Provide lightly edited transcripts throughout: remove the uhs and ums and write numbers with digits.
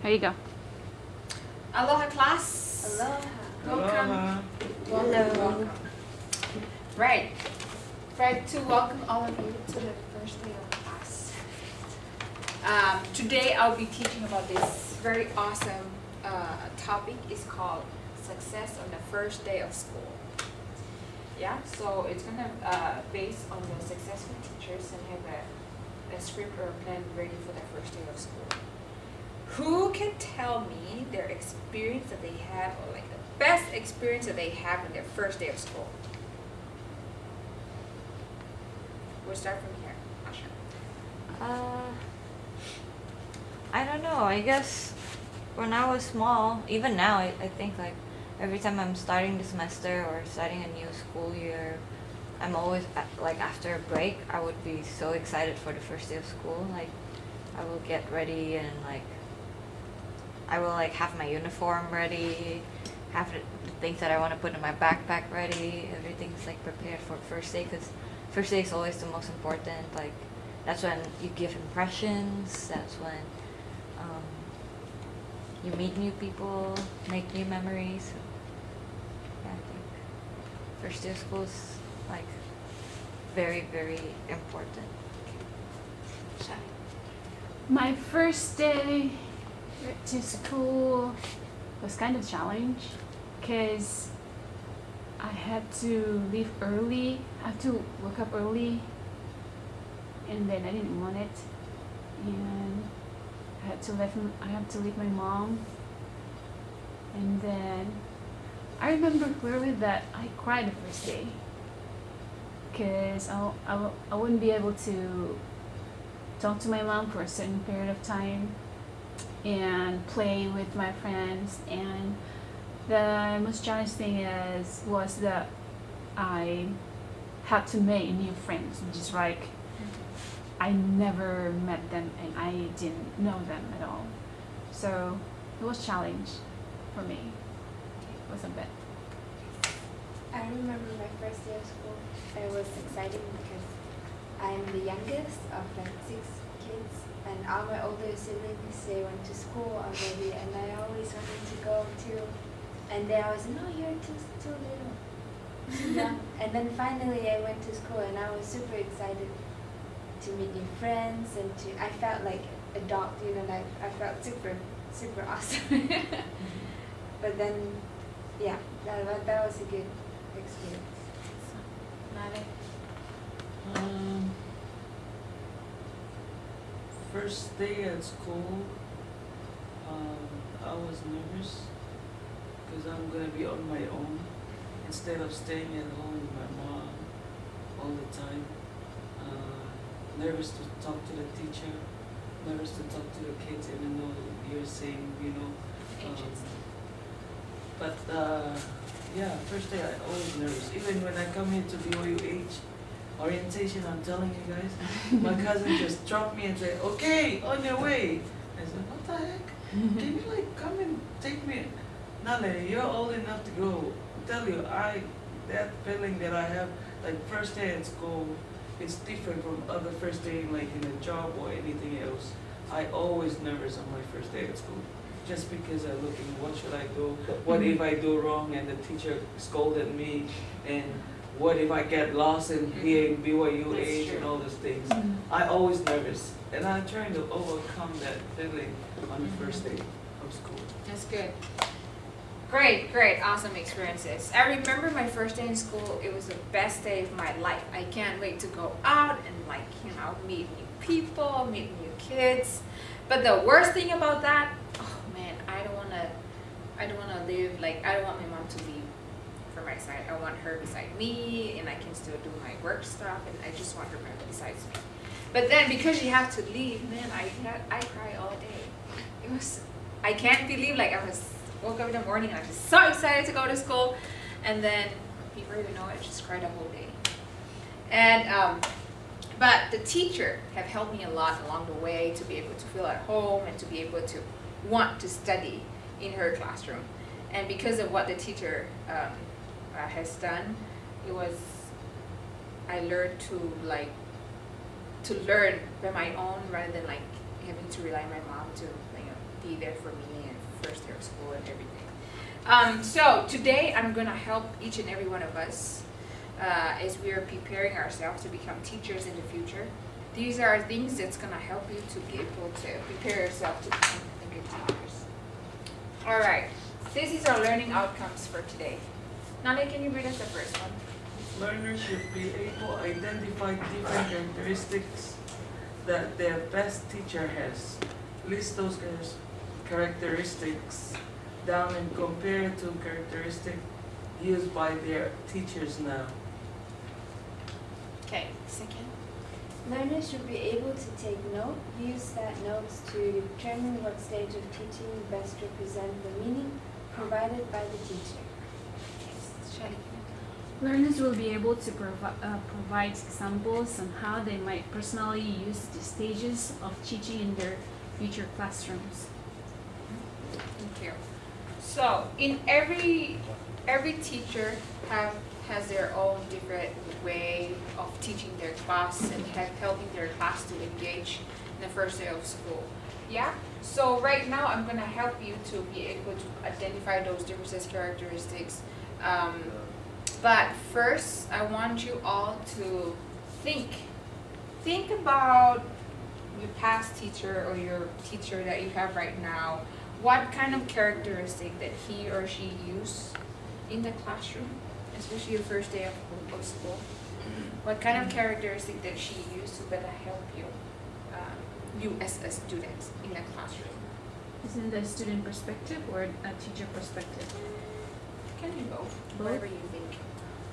Here you go. Aloha class. Aloha. Welcome. Aloha. Welcome. Right. I'd like to welcome all of you to the first day of class. Today I'll be teaching about this very awesome topic. It's called success on the first day of school. Yeah, so it's gonna based on the successful teachers and have a script or a plan ready for the first day of school. Who can tell me their experience that they have, or like the best experience that they have on their first day of school? We'll start from here. Asha. I don't know. I guess when I was small, even now, I think like every time I'm starting the semester or starting a new school year, I'm always like after a break, I would be so excited for the first day of school. Like I will get ready and like I will like have my uniform ready, have the things that I want to put in my backpack ready. Everything's like prepared for first day because first day is always the most important. Like that's when you give impressions. That's when you meet new people, make new memories. Yeah, I think first day of school is like very, very important. Shai. My first day to school was kind of a challenge because I had to leave early. I had to wake up early, and then I didn't want it, and I had to leave my mom, and then I remember clearly that I cried the first day because I wouldn't be able to talk to my mom for a certain period of time and play with my friends. And the most challenging thing was that I had to make new friends, just like I never met them and I didn't know them at all. So it was a challenge for me. It wasn't bad. I remember my first day of school. It was exciting because I'm the youngest of like 6 kids, and all my older siblings, they went to school already, and I always wanted to go too. And they always, no, you're too little, too young. And then finally I went to school, and I was super excited to meet new friends, and I felt like a dog, like I felt super awesome. But then, yeah, that was a good experience. Nale. First day at school, I was nervous because I'm gonna be on my own instead of staying at home with my mom all the time. Nervous to talk to the teacher, nervous to talk to the kids, even though you're saying, but yeah, first day I always nervous. Even when I come here to BYUH orientation, I'm telling you guys, my cousin just dropped me and said, okay, on your way. I said, what the heck? Can you like come and take me? Nale, you're old enough to go. I tell you, that feeling that I have, like first day at school, it's different from other first day like in a job or anything else. I always nervous on my first day at school. Just because I'm looking, what should I do? What if I do wrong and the teacher scolded me? And what if I get lost in here in BYUH and all those things? I always nervous. And I'm trying to overcome that feeling on the first day of school. That's good. Great, awesome experiences. I remember my first day in school. It was the best day of my life. I can't wait to go out and meet new people, meet new kids. But the worst thing about that, oh man, I don't wanna live like I don't want my mom to leave from my side. I want her beside me, and I can still do my work stuff, and I just want her beside me. But then because you have to leave, man, I cry all day. I can't believe like woke up in the morning and I was so excited to go to school, and then before you know it, I just cried the whole day. And but the teacher have helped me a lot along the way to be able to feel at home and to be able to want to study in her classroom. And because of what the teacher has done, I learned to learn by my own rather than like having to rely on my mom to be there for me and first year of school and everything. So today I'm gonna help each and every one of us as we are preparing ourselves to become teachers in the future. These are things that's gonna help you to be able to prepare yourself to become good teachers. All right, this is our learning outcomes for today. Nale, can you read us the first one? Learners should be able to identify different characteristics that their best teacher has. List those characteristics down and compare to characteristics used by their teachers now. Okay, second. Learners should be able to take note, use that notes to determine what stage of teaching best represent the meaning provided by the teacher. Yes, Shelly. Learners will be able to provide examples on how they might personally use the stages of teaching in their future classrooms. Thank you. So in every teacher has their own different way of teaching their class and helping their class to engage in the first day of school. Yeah? So right now I'm gonna help you to be able to identify those differences, characteristics. But first I want you all to think about your past teacher or your teacher that you have right now. What kind of characteristic that he or she used in the classroom, especially your first day of school? What kind of characteristic that she used to better help you, you as a student in the classroom? Is it the student perspective or a teacher perspective? Can be both, Both? whatever you think.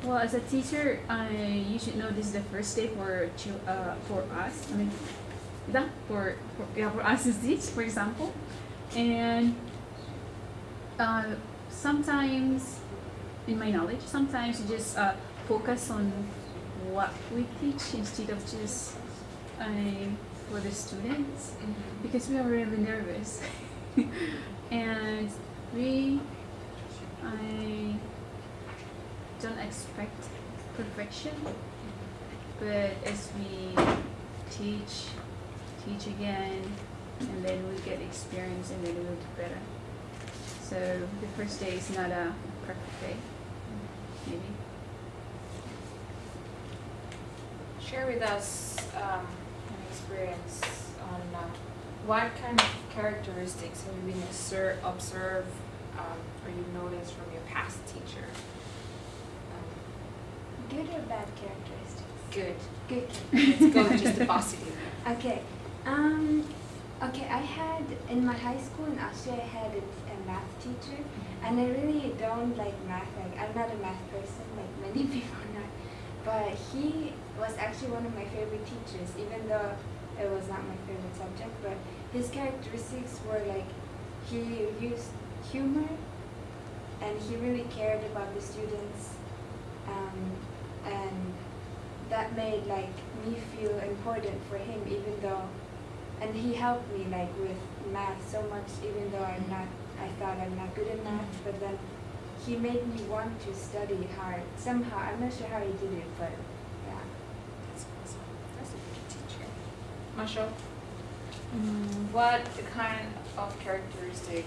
Well, as a teacher, you should know this is the first day for us. I mean, for us to teach, for example, and sometimes, in my knowledge, sometimes you just focus on what we teach instead of just for the students, because we are really nervous, and I don't expect perfection, but as we teach again, and then we get experience, and then we'll do better. So the first day is not a perfect day, maybe. Share with us an experience on what kind of characteristics have you been observed or you noticed from your past teacher. Good or bad characteristics? Good. Good. Let's go with just the positive. Okay. Okay, I had, in my high school in Austria, I had a math teacher, and I really don't like math. Like, I'm not a math person, like many people are not. But he was actually one of my favorite teachers, even though it was not my favorite subject. But his characteristics were like, he used humor, and he really cared about the students, and that made like me feel important for him, even though. And he helped me like with math so much, even though I thought I'm not good at math, but then he made me want to study hard somehow. I'm not sure how he did it, but yeah. That's awesome. That's a good teacher. Marshall, what kind of characteristic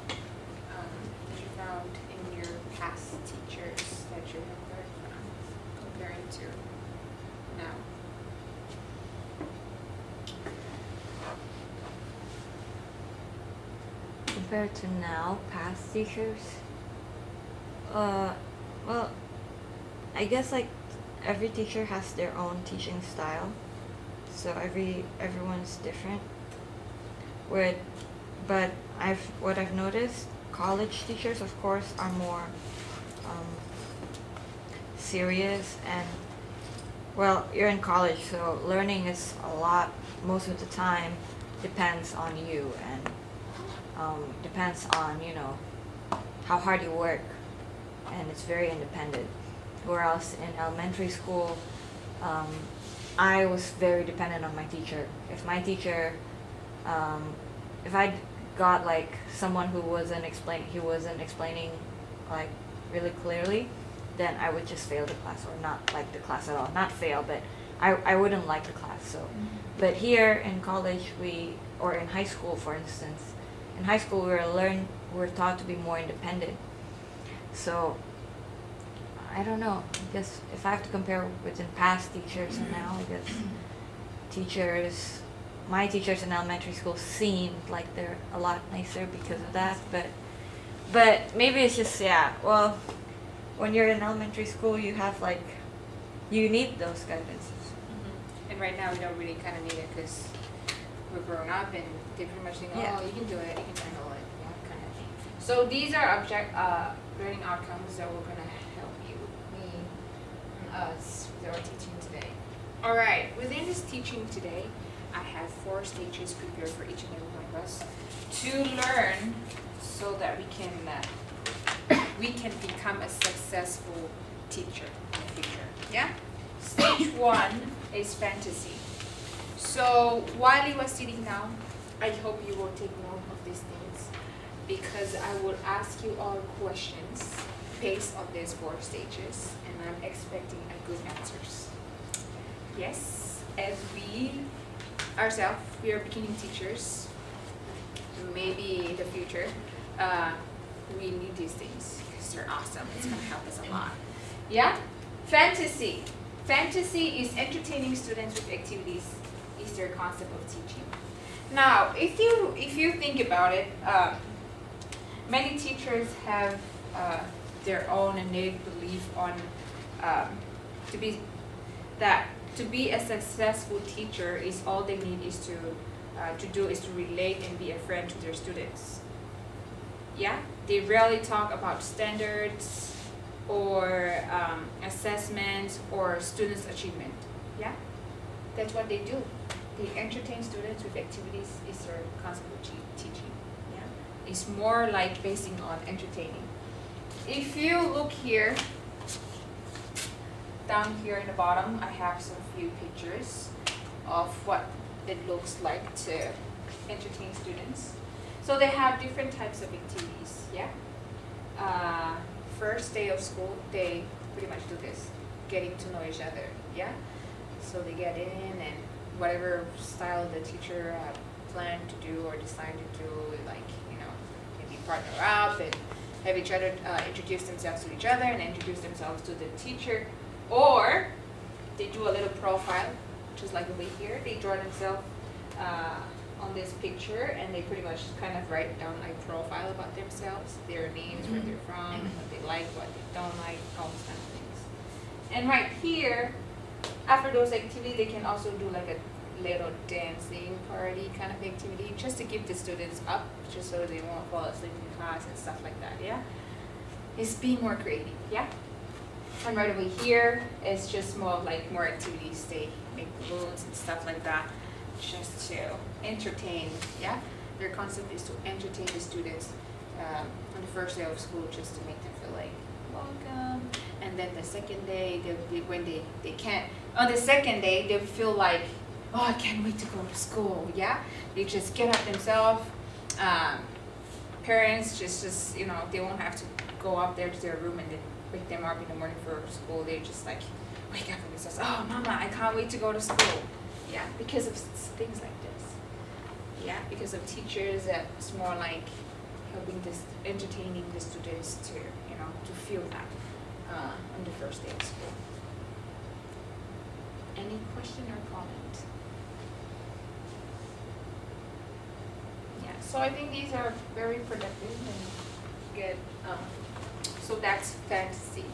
that you found in your past teachers that you have learned from comparing to now? Compared to now, past teachers, well, I guess like every teacher has their own teaching style, so everyone's different. But what I've noticed, college teachers, of course, are more serious, and well, you're in college, so learning is a lot. Most of the time, depends on you and. Depends on, how hard you work, and it's very independent. Whereas in elementary school, I was very dependent on my teacher. If my teacher, if I got like someone who wasn't explaining like really clearly, then I would just fail the class or not like the class at all. Not fail, but I wouldn't like the class. So, but here in college or in high school, for instance, in high school we're taught to be more independent. So I don't know. I guess if I have to compare within past teachers and now, I guess my teachers in elementary school seemed like they're a lot nicer because of that. But maybe it's just, yeah. Well, when you're in elementary school, you need those guidances. And right now we don't really kind of need it because we're grown up and they pretty much think, oh, Yeah. you can do it, you can handle it, yeah, kind of thing. So these are learning outcomes that we're going to help you, me, and us with our teaching today. All right, within this teaching today, I have 4 stages prepared for each and every one of us to learn so that we can become a successful teacher in the future. Yeah? Stage 1 is fantasy. So while you are sitting down, I hope you will take note of these things because I will ask you all questions based on these 4 stages and I'm expecting a good answers. Yes, as we ourselves, we are beginning teachers, maybe in the future, we need these things because they're awesome. It's going to help us a lot. Yeah? Fantasy. Fantasy is entertaining students with activities, is their concept of teaching. Now, if you think about it, many teachers have their own innate belief on to be a successful teacher is all they need is to do is to relate and be a friend to their students. Yeah, they rarely talk about standards or assessments or students' achievement. Yeah, that's what they do. They entertain students with activities. Is their concept of teaching. Yeah, it's more like basing on entertaining. If you look here, down here in the bottom, I have some few pictures of what it looks like to entertain students. So they have different types of activities. Yeah. First day of school, they pretty much do this, getting to know each other. Yeah. So they get in and whatever style the teacher planned to do or decided to do, like, maybe partner up and have each other introduce themselves to each other and introduce themselves to the teacher, or they do a little profile, just like over here. They draw themselves on this picture and they pretty much kind of write down a profile about themselves, their names, where they're from, what they like, what they don't like, all those kind of things. And right here, after those activities, they can also do like a little dancing party kind of activity just to keep the students up, just so they won't fall asleep in class and stuff like that. Yeah, it's being more creative. Yeah. And right over here is just more activities. They make balloons and stuff like that, just to entertain. Yeah, their concept is to entertain the students on the first day of school, just to make them feel like welcome. And then the second day, when they can't. On the second day, they feel like, oh, I can't wait to go to school. Yeah, they just get up themselves. Parents just they won't have to go up there to their room and then wake them up in the morning for school. They just like wake up and it says, oh, mama, I can't wait to go to school. Yeah, because of things like this. Yeah, because of teachers, it's more like helping entertaining the students to feel that on the first day of school. Any question or comment? Yeah, so I think these are very productive and good. So that's fantasy.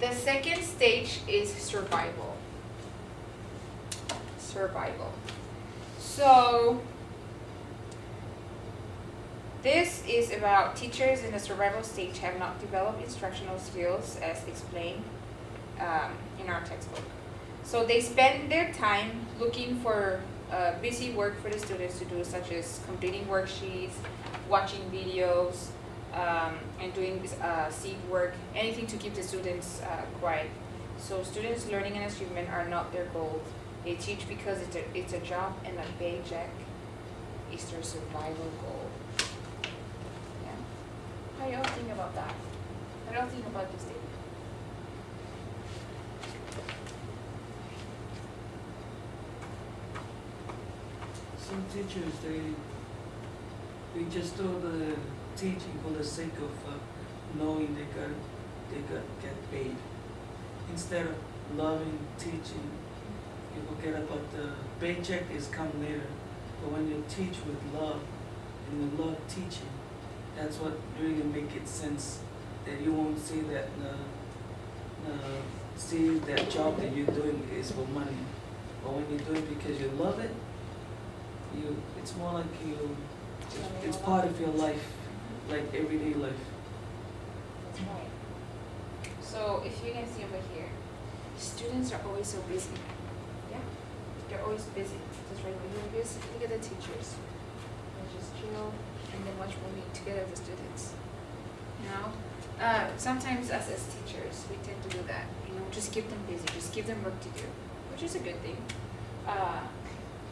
The second stage is survival. So this is about teachers in the survival stage have not developed instructional skills as explained in our textbook. So they spend their time looking for busy work for the students to do, such as completing worksheets, watching videos, and doing seat work, anything to keep the students quiet. So students' learning and achievement are not their goal. They teach because it's a job and a paycheck is their survival goal. Yeah. How do y'all think about that? How do y'all think about this statement? Some teachers, We just do the teaching for the sake of knowing they got get paid. Instead of loving teaching, you forget about the paycheck is come later. But when you teach with love and you love teaching, that's what really make it sense. That you won't see that see that job that you're doing is for money. But when you do it because you love it, it's more like it's part of your life, like everyday life. That's right. So if you can see over here, students are always so busy. Yeah, they're always busy. Just right when you're busy, look at the teachers. They just chill and then watch movie together with the students. You know, sometimes us as teachers, we tend to do that. You know, just keep them busy, just give them work to do, which is a good thing.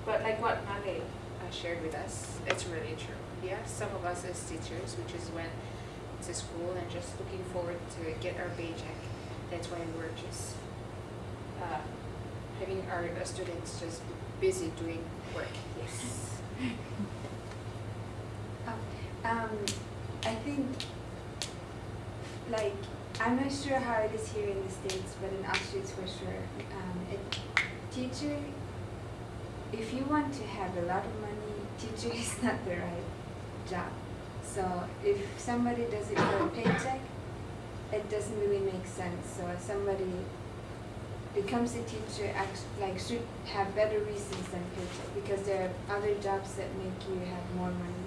But like what Male shared with us, it's really true. Yeah, some of us as teachers, which is when to school and just looking forward to get our paycheck. That's why we're just having our students just busy doing work. Yes. I think, like, I'm not sure how it is here in the States, but in Australia for sure. Teacher, if you want to have a lot of money, teacher is not the right job. So if somebody does it for a paycheck, it doesn't really make sense. So if somebody becomes a teacher, should have better reasons than paycheck, because there are other jobs that make you have more money.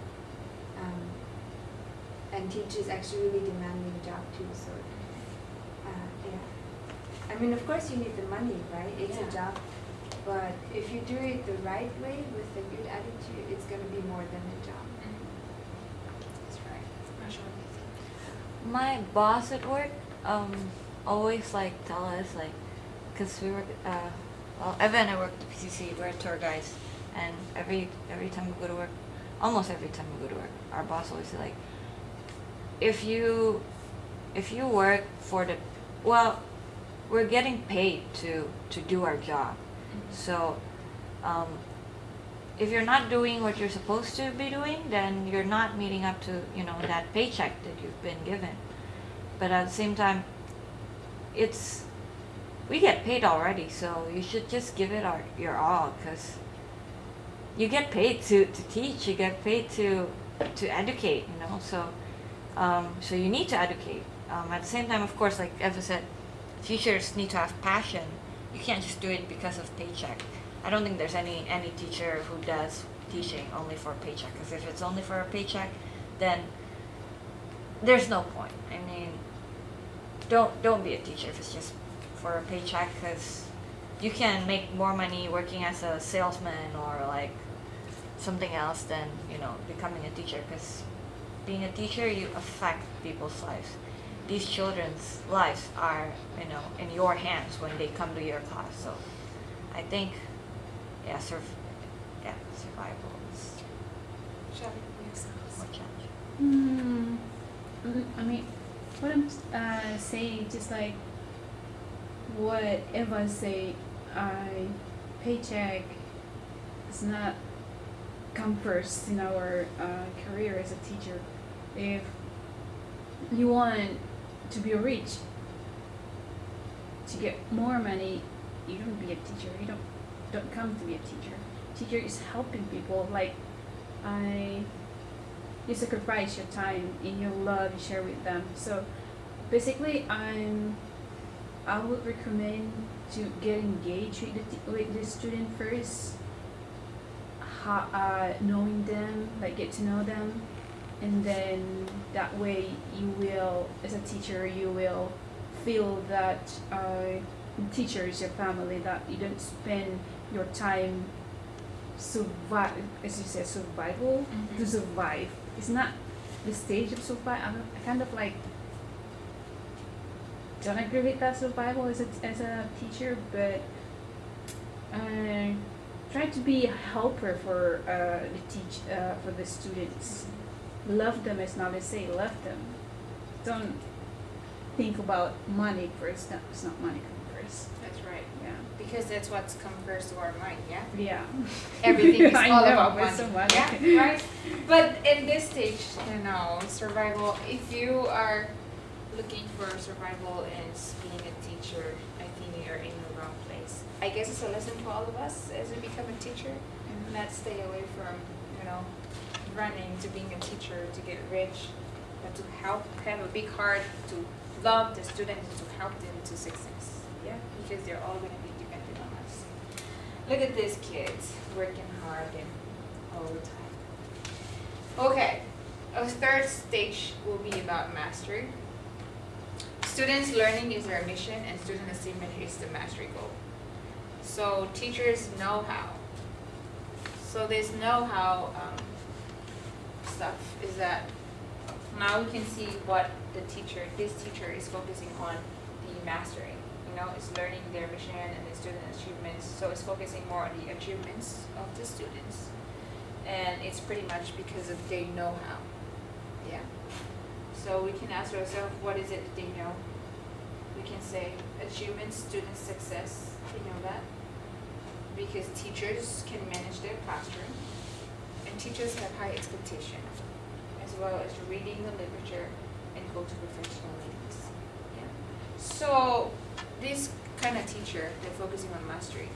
And teachers actually really demanding job too. So yeah. I mean, of course you need the money, right? It's a job. But if you do it the right way with a good attitude, it's going to be more than a job. That's right. My boss at work always tell us because we work Eva and I work at the PCC, we're tour guides, and every time we go to work, almost every time we go to work, our boss always say if you work for we're getting paid to do our job. So if you're not doing what you're supposed to be doing, then you're not meeting up to that paycheck that you've been given. But at the same time, we get paid already, so you should just give it your all, because you get paid to teach, you get paid to educate, so so you need to educate. At the same time, of course, like Eva said, teachers need to have passion. You can't just do it because of paycheck. I don't think there's any teacher who does teaching only for a paycheck, because if it's only for a paycheck, then there's no point. I mean, don't be a teacher if it's just for a paycheck, because you can make more money working as a salesman or something else than becoming a teacher, because being a teacher, you affect people's lives. These children's lives are in your hands when they come to your class. So I think survival is more challenging. I mean, what I'm saying, just like what Eva say, paycheck is not come first in our career as a teacher. If you want to be rich, to get more money, you don't be a teacher. You don't come to be a teacher. Teacher is helping people. You sacrifice your time and your love you share with them. So basically, I would recommend to get engaged with the student first, knowing them, get to know them, and then that way you will, as a teacher, you will feel that teacher is your family, that you don't spend your time survive, as you said, survival, to survive. It's not the stage of survival. I kind of don't agree with that survival as a teacher, but try to be a helper for for the students. Love them, as Nale say, love them. Don't think about money first. It's not money first. success. That's right. Yeah. Because that's what's come first to our mind, yeah? Yeah. Everything is I all know, about it's money. so money. Yeah, right? But in this stage, survival, if you are looking for survival and being a teacher, I think you're in the wrong place. I guess it's a lesson for all of us as we become a teacher. Not stay away from, running to being a teacher to get rich, but to help, have a big heart, to love the students, to help them to success. Yeah, because they're all going to be dependent on us. Look at these kids working hard and all the time. Okay, a third stage will be about mastery. Students' learning is their mission, and student achievement is the mastery goal. So teachers know how. So this know-how stuff is that now we can see what this teacher is focusing on the mastering. It's learning their mission and the student achievements. So it's focusing more on the achievements of the students. And it's pretty much because of they know how. Yeah. So we can ask ourselves, what is it that they know? We can say achievements, student success. They know that. Because teachers can manage their classroom, and teachers have high expectation, as well as reading the literature and go to professional meetings. Yeah. So this kind of teacher, they're focusing on mastery,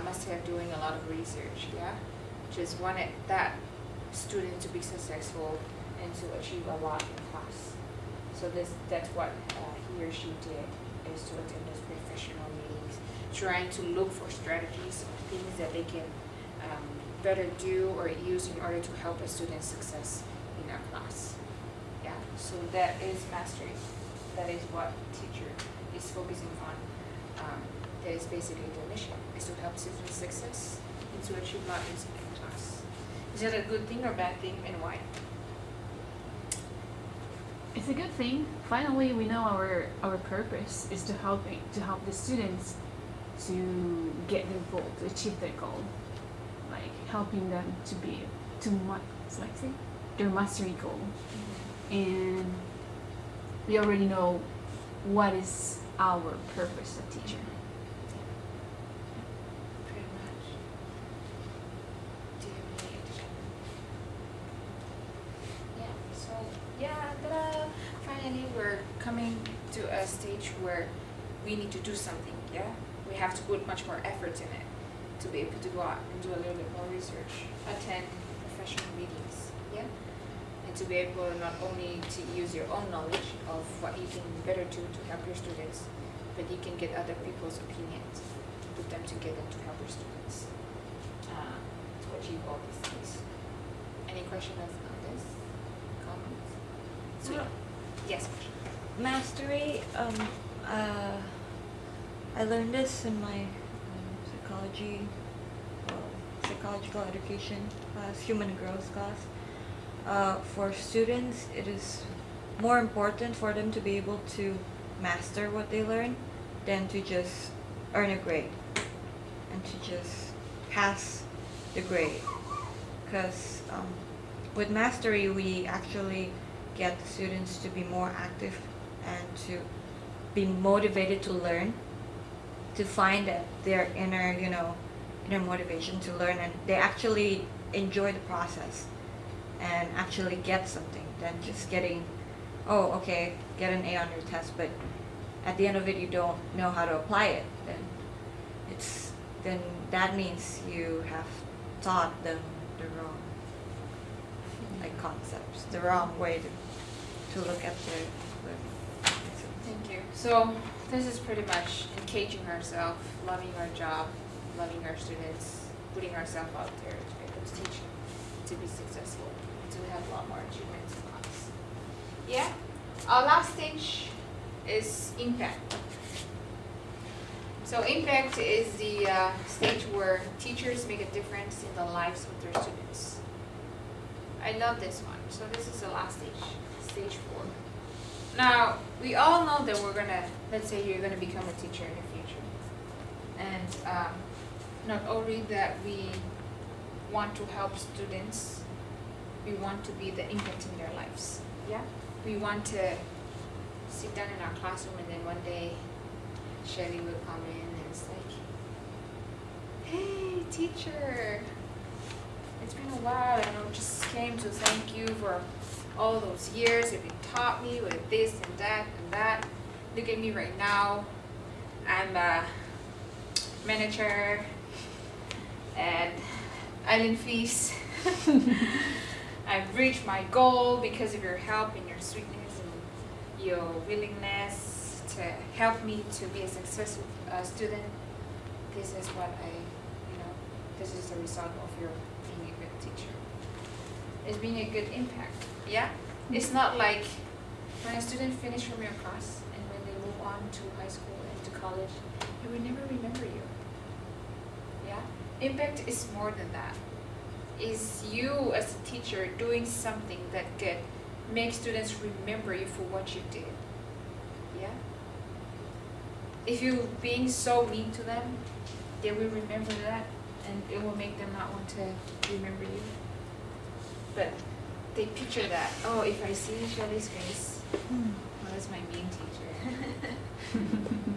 must have doing a lot of research. Yeah, just wanted that student to be successful and to achieve a lot in class. So that's what he or she did, is to attend those professional meetings, trying to look for strategies or things that they can better do or use in order to help a student's success in our class. Yeah, so that is mastery. That is what teacher is focusing on. That is basically their mission, is to help students' success and to achieve knowledge in class. Is that a good thing or bad thing, and why? It's a good thing. Finally, we know our purpose is to help the students to get their goal, to achieve their goal, like helping them their mastery goal. And we already know what is our purpose as a teacher. Pretty much. Do you have any addition? Yeah, so ta-da! Finally, we're coming to a stage where we need to do something, yeah? We have to put much more effort in it to be able to go out and do a little bit more research, attend professional meetings, yeah? And to be able not only to use your own knowledge of what you can better do to help your students, but you can get other people's opinions, put them together to help your students to achieve all these things. Any questions on this? Comments? Sweet. Yes, question. Mastery, I learned this in my psychological education class, human growth class. For students, it is more important for them to be able to master what they learn than to just earn a grade and to just pass the grade. Because with mastery, we actually get the students to be more active and to be motivated to learn, to find their inner motivation to learn, and they actually enjoy the process and actually get something than just getting, oh, okay, get an A on your test, but at the end of it you don't know how to apply it. Then that means you have taught them the wrong concepts, the wrong way to look at their learning. Thank you. So this is pretty much engaging ourselves, loving our job, loving our students, putting ourselves out there to be able to teach them to be successful, to have a lot more achievements in class. Yeah. Our last stage is impact. So impact is the stage where teachers make a difference in the lives of their students. I love this one. So this is the last stage, stage 4. Now, we all know that we're gonna, let's say you're gonna become a teacher in the future. And not only that we want to help students, we want to be the impact in their lives. Yeah? We want to sit down in our classroom and then one day Shelly would come in and it's like, hey, teacher, it's been a while and I just came to thank you for all those years that you taught me with this and that and that. Look at me right now. I'm a manager at Island Feast. I've reached my goal because of your help and your sweetness and your willingness to help me to be a successful student. This is what this is the result of your being a good teacher. It's being a good impact, yeah? It's not like when a student finishes from your class and when they move on to high school and to college, they will never remember you, yeah? Impact is more than that. Is you as a teacher doing something that could make students remember you for what you did, yeah? If you being so mean to them, they will remember that and it will make them not want to remember you. But they picture that, oh, if I see Shelly's face, well, that's my mean teacher.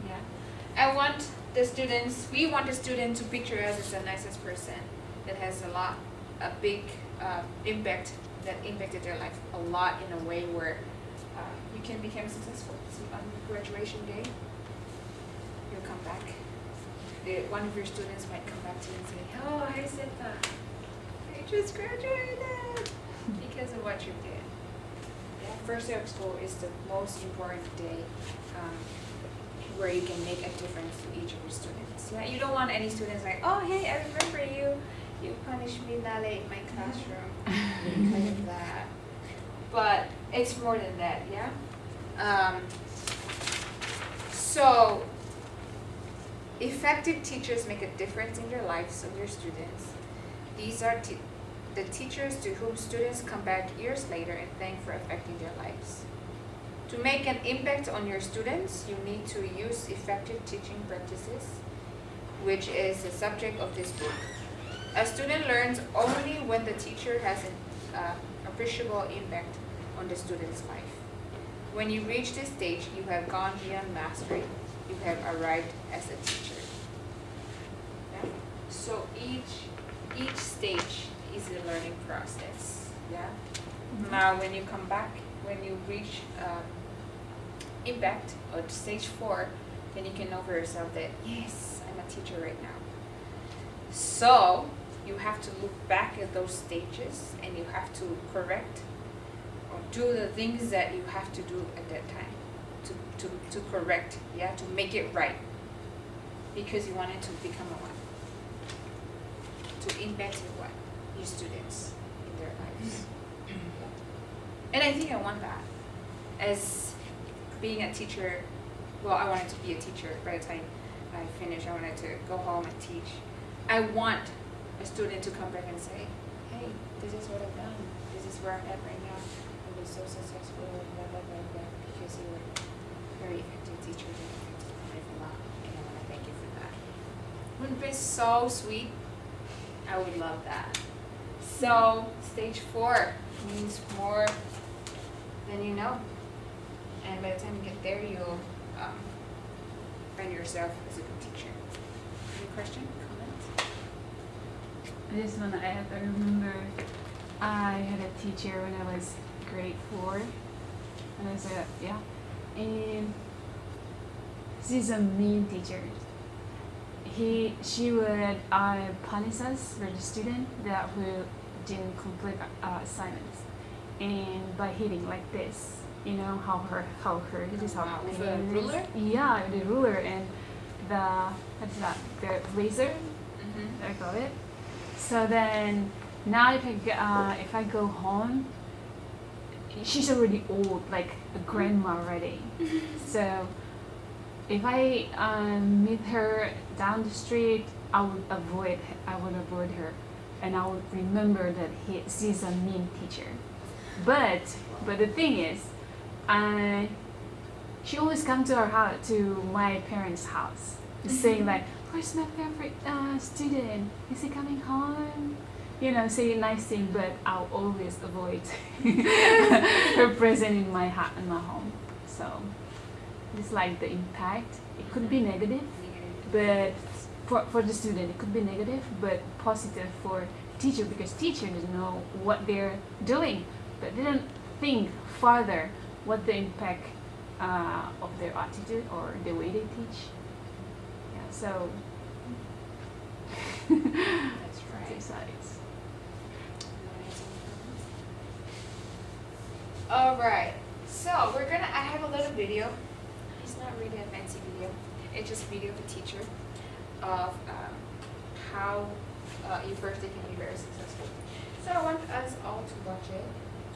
Yeah. We want the student to picture us as the nicest person that has a big impact, that impacted their life a lot in a way where you can become successful. So on graduation day, you'll come back. One of your students might come back to you and say, oh, hi Eseta, I just graduated because of what you did. Yeah, first day of school is the most important day where you can make a difference to each of your students. Yeah, you don't want any students like, oh, hey, I remember you. You punished me Nale in my classroom because of that. But it's more than that, yeah? So, effective teachers make a difference in their lives of their students. These are the teachers to whom students come back years later and thank for affecting their lives. To make an impact on your students, you need to use effective teaching practices, which is the subject of this book. A student learns only when the teacher has an appreciable impact on the student's life. When you reach this stage, you have gone beyond mastery. You have arrived as a teacher. Yeah? So each stage is a learning process. Yeah. Mm-hmm. Now, when you come back, when you reach impact or stage 4, then you can know for yourself that yes, I'm a teacher right now. So you have to look back at those stages and you have to correct or do the things that you have to do at that time to correct, yeah, to make it right, because you wanted to become a one, to impact your what, your students in their lives. And I think I want that as being a teacher. Well, I wanted to be a teacher by the time I finished. I wanted to go home and teach. I want a student to come back and say, hey, this is what I've done. This is where I'm at right now. I was so successful, blah, blah, blah, blah, because you were a very effective teacher that affected my life a lot. And I want to thank you for that. Wouldn't it be so sweet? I would love that. So, stage 4 means more than you know. And by the time you get there, you'll find yourself as a good teacher. Any question, comments? I just want to add, I remember I had a teacher when I was grade 4. And I said, yeah. And she's a mean teacher. She would punish us for the student that who didn't complete assignments, and by hitting like this. You know how this is how with a ruler? Yeah, the ruler and the what's that? The razor. Mm-hmm. I call it. So then now if I go home, she's already old, like a grandma already. So if I meet her down the street, I would avoid her, and I would remember that she's a mean teacher. But the thing is, she always come to our house, to my parents' house, saying like, "Where's my favorite student? Is he coming home?" You know, say a nice thing, but I'll always avoid her presence in my home. So dislike the impact. It could be negative, but for the student it could be negative, but positive for teacher, because teacher doesn't know what they're doing, but didn't think further what the impact of their attitude or the way they teach. Yeah, so That's two sides. All right. So I have a little video. It's not really a fancy video. It's just a video of a teacher of how your first day can be very successful. So I want us all to watch it,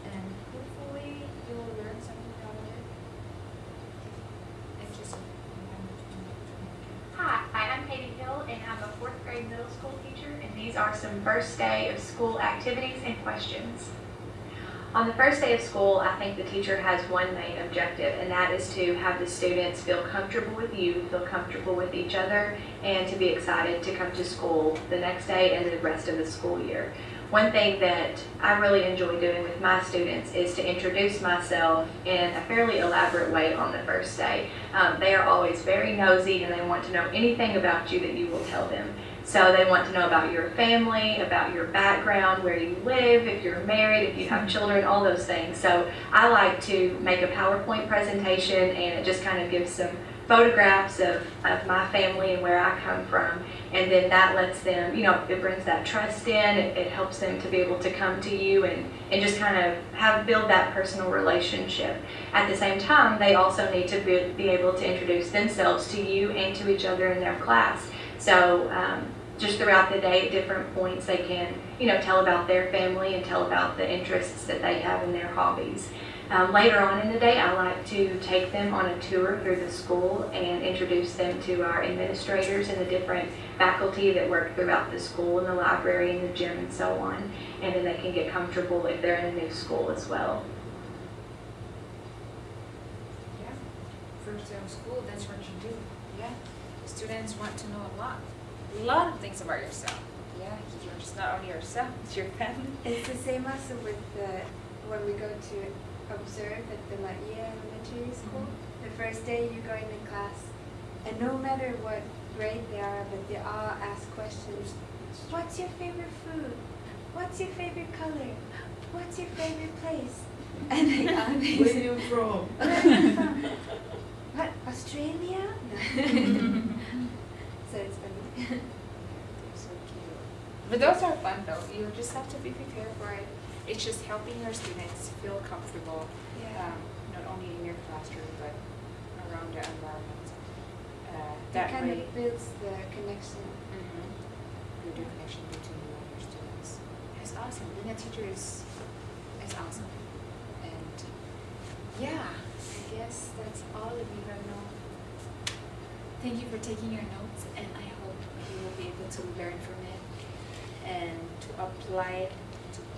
and hopefully you will learn something out of it. And just Hi, I'm Katie Hill, and I'm a 4th grade middle school teacher, and these are some first day of school activities and questions. On the first day of school, I think the teacher has one main objective, and that is to have the students feel comfortable with you, feel comfortable with each other, and to be excited to come to school the next day and the rest of the school year. One thing that I really enjoy doing with my students is to introduce myself in a fairly elaborate way on the first day. They are always very nosy, and they want to know anything about you that you will tell them. So they want to know about your family, about your background, where you live, if you're married, if you have children, all those things. So I like to make a PowerPoint presentation, and it just kind of gives some photographs of my family and where I come from. And then that lets them, it brings that trust in. It helps them to be able to come to you and just kind of build that personal relationship. At the same time, they also need to be able to introduce themselves to you and to each other in their class. So just throughout the day at different points, they can, tell about their family and tell about the interests that they have in their hobbies. Later on in the day, I like to take them on a tour through the school and introduce them to our administrators and the different faculty that work throughout the school, in the library, in the gym, and so on. And then they can get comfortable if they're in a new school as well. Yeah. First day of school, that's what you do. Yeah. Students want to know a lot of things about yourself. Yeah, you're just not only yourself, it's your family. It's the same also with when we go to observe at the Laia Elementary School. The first day you go in the class, and no matter what grade they are, but they all ask questions. What's your favorite food? What's your favorite color? What's your favorite place? And they all Where are you from? Where are you from? What, Australia? No. So it's funny. So cute. But those are fun though. You just have to be prepared for it. It's just helping your students feel comfortable, Yeah. not only in your classroom but around the environment. It That kind way, of builds the connection. build a connection between you and your students. It's awesome. Being a teacher is awesome. And yeah, I guess that's all of you right now. Thank you for taking your notes, and I hope you will be able to learn from it and to apply it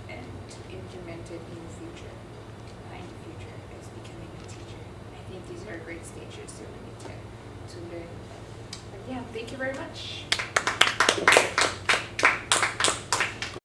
and to implement it in the future. In the future, as becoming a teacher. I think these are great stages that we need to learn. But yeah, thank you very much.